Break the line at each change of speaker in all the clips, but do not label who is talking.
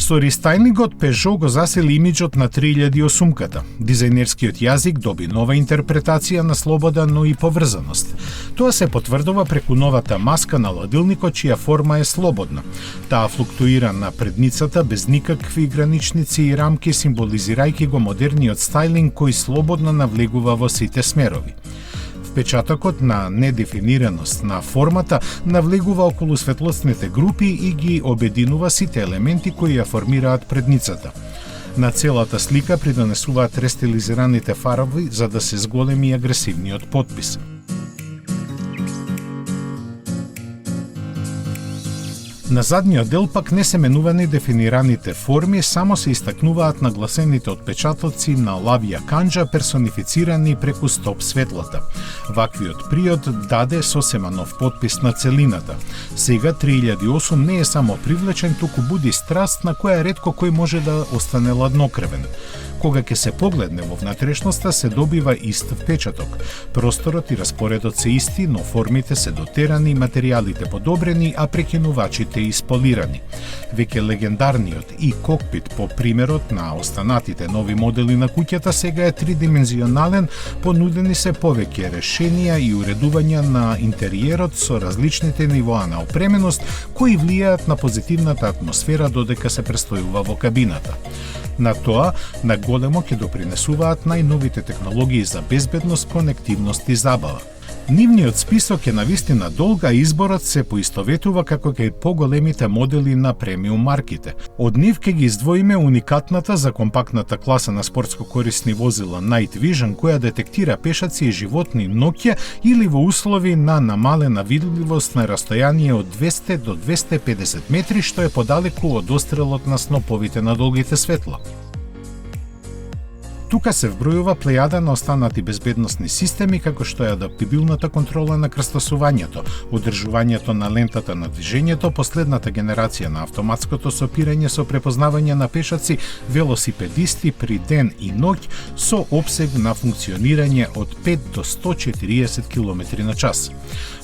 Со рестайлингот Peugeot го засили имиџот на 3008-ката. Дизајнерскиот јазик доби нова интерпретација на слобода, но и поврзаност. Тоа се потврдува преку новата маска на ладилникот, чија форма е слободна. Таа флуктуира на предницата без никакви граничници и рамки, символизирајќи го модерниот стајлинг кој слободно навлегува во сите смерови. Впечатокот на недефинираност на формата навлегува околу светлосните групи и ги обединува сите елементи кои ја формираат предницата. На целата слика придонесуваат рестилизираните фарови за да се зголеми агресивниот потпис. На задниот дел пак не се менувани дефинираните форми, само се истакнуваат нагласените отпечатоци на лавија канџа персонифицирани преку стоп светлата. Ваквиот приод даде сосема нов потпис на целината. Сега 3008 не е само привлечен, туку буди страст на која ретко кој може да остане ладнокрвен. Кога ќе се погледне во внатрешноста, се добива ист впечаток. Просторот и распоредот се исти, но формите се дотерани, материјалите подобрени, а прекинувачите исполирани. Веќе легендарниот и кокпит по примерот на останатите нови модели на куќата сега е тридимензионален, понудени се повеќе решенија и уредувања на интериерот со различните нивоа на опременост кои влијаат на позитивната атмосфера додека се престојува во кабината. На тоа, на големо ќе допринесуваат најновите технологии за безбедност, конективност и забава. Нивниот список е навистина долг, а изборот се поистоветува како кај поголемите модели на премиум марките. Од нив ќе ги издвоиме уникатната за компактната класа на спортско корисни возила Night Vision, која детектира пешаци и животни ноќе или во услови на намалена видливост на растојание од 200 до 250 метри, што е подалеку од острелот на сноповите на долгите светла. Тука се вбројува плејада на останати безбедносни системи, како што е адаптибилната контрола на крстасувањето, одржувањето на лентата на движењето, последната генерација на автоматското сопирање со препознавање на пешаци, велосипедисти при ден и ноќ со опсег на функционирање од 5 до 140 км на час.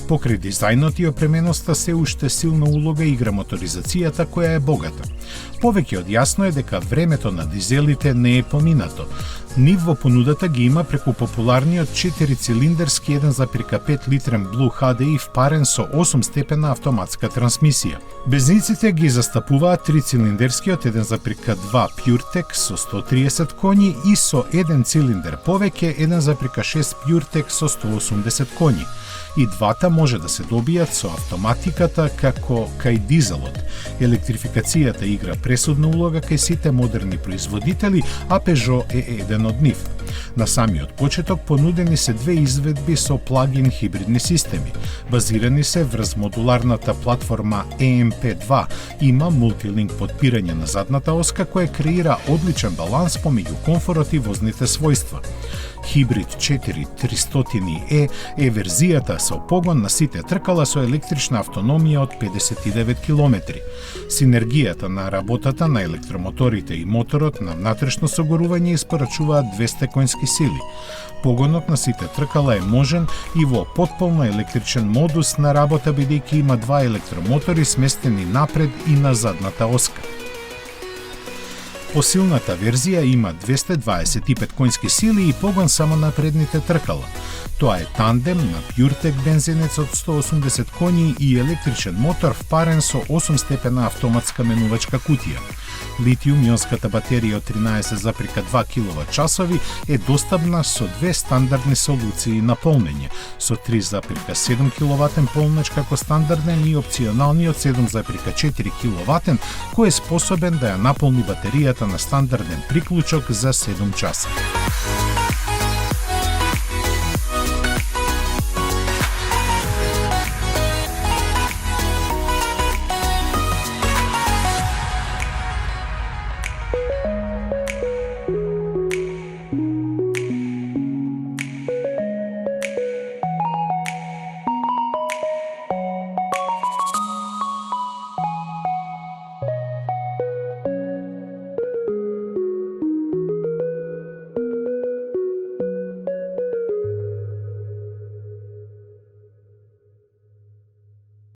Покрај дизајнот и опременоста се уште силна улога игра моторизацијата која е богата. Повеќе од јасно е дека времето на дизелите не е поминато. Нив во понудата ги има преку популарниот 4-цилиндерски 1,5 литрен Blue HDI впарен со 8-степена автоматска трансмисија. Бензинците ги застапуваат 3-цилиндерскиот 1,2 PureTech со 130 коњи и со 1 цилиндер повеќе 1,6 PureTech со 180 коњи. И двата може да се добијат со автоматиката како кај дизелот. Електрификацијата игра пресудна улога кај сите модерни производители, а Peugeot е еден од нив. На самиот почеток понудени се две изведби со плагин хибридни системи. Базирани се врз модуларната платформа EMP2, има мултилинк подпирање на задната оска која креира одличен баланс помеѓу комфорот и возните својства. Hybrid 4300E е верзијата со погон на сите тркала со електрична автономија од 59 км. Синергијата на работата на електромоторите и моторот на внатрешно согорување испорачуваат 200 конски сили. Погонот на сите тркала е можен и во потполно електричен модус на работа, бидејќи има два електромотори сместени напред и на задната оска. Посилната верзија има 225 конски сили и погон само на предните тркала. Тоа е тандем на PureTech бензинец од 180 коњи и електричен мотор впарен со 8-степена автоматска менувачка кутија. Литиум-ионската батерија од 13,2 кВт е достапна со две стандардни солуции на полнење, со 3,7 кВт полнач како стандарден и опционалниот 7,4 кВт кој е способен да ја наполни батеријата на стандарден приклучок за 7 часа.